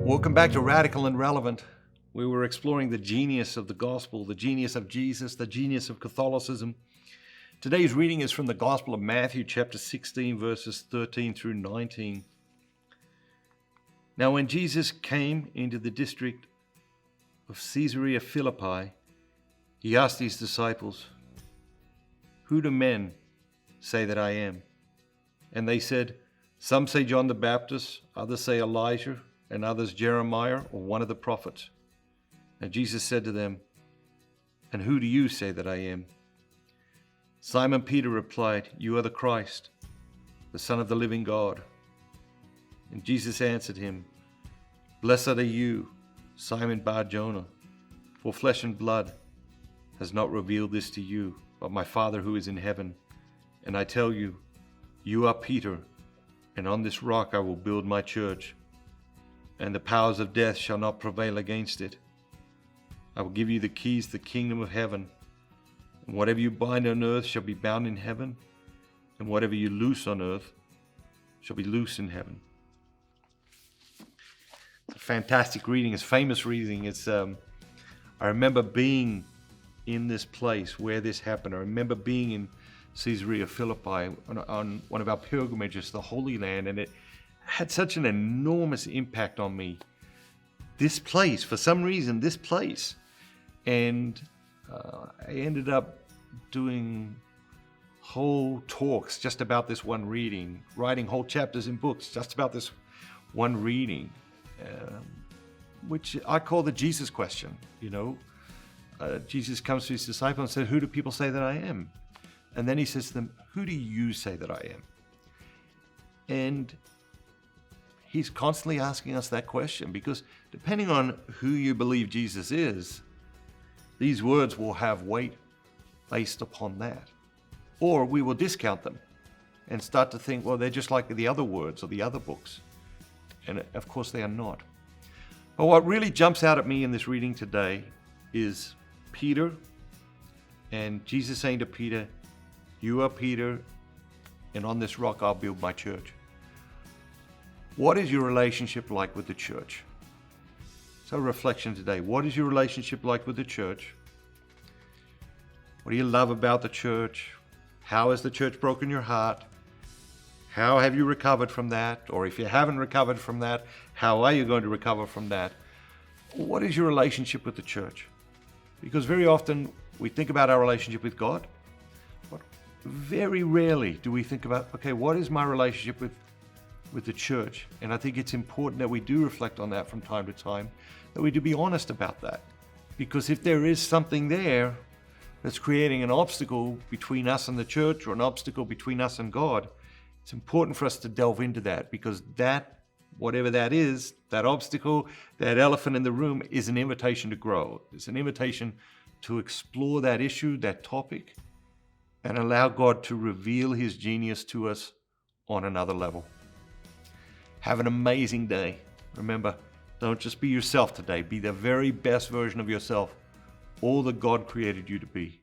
Welcome back to Radical and Relevant. We were exploring the genius of the gospel, the genius of Jesus, the genius of Catholicism. Today's reading is from the Gospel of Matthew, chapter 16, verses 13 through 19. Now, when Jesus came into the district of Caesarea Philippi, he asked his disciples, "Who do men say that I am?" And they said, "Some say John the Baptist, others say Elijah, and others Jeremiah or one of the prophets." And Jesus said to them, "And who do you say that I am?" Simon Peter replied, "You are the Christ, the Son of the living God." And Jesus answered him, "Blessed are you, Simon Bar-Jonah, for flesh and blood has not revealed this to you, but my Father who is in heaven. And I tell you, you are Peter, and on this rock I will build my church, and the powers of death shall not prevail against it. I will give you the keys to the kingdom of heaven, and whatever you bind on earth shall be bound in heaven, and whatever you loose on earth shall be loose in heaven." It's a fantastic reading. It's famous reading. I remember being in this place where this happened. I remember being in Caesarea Philippi on one of our pilgrimages to the Holy Land, and it had such an enormous impact on me. This place, for some reason, this place. And I ended up doing whole talks just about this one reading, writing whole chapters in books just about this one reading, which I call the Jesus question. Jesus comes to his disciples and said, "Who do people say that I am?" And then he says to them, "Who do you say that I am?" And he's constantly asking us that question, because depending on who you believe Jesus is, these words will have weight based upon that. Or we will discount them and start to think, well, they're just like the other words or the other books. And of course they are not. But what really jumps out at me in this reading today is Peter, and Jesus saying to Peter, "You are Peter, and on this rock I'll build my church." What is your relationship like with the church? So reflection today. What is your relationship like with the church? What do you love about the church? How has the church broken your heart? How have you recovered from that? Or if you haven't recovered from that, how are you going to recover from that? What is your relationship with the church? Because very often we think about our relationship with God, but very rarely do we think about, okay, what is my relationship with the church? And I think it's important that we do reflect on that from time to time, that we do be honest about that. Because if there is something there that's creating an obstacle between us and the church, or an obstacle between us and God, it's important for us to delve into that, because that, whatever that is, that obstacle, that elephant in the room, is an invitation to grow. It's an invitation to explore that issue, that topic, and allow God to reveal his genius to us on another level. Have an amazing day. Remember, don't just be yourself today. Be the very best version of yourself, all that God created you to be.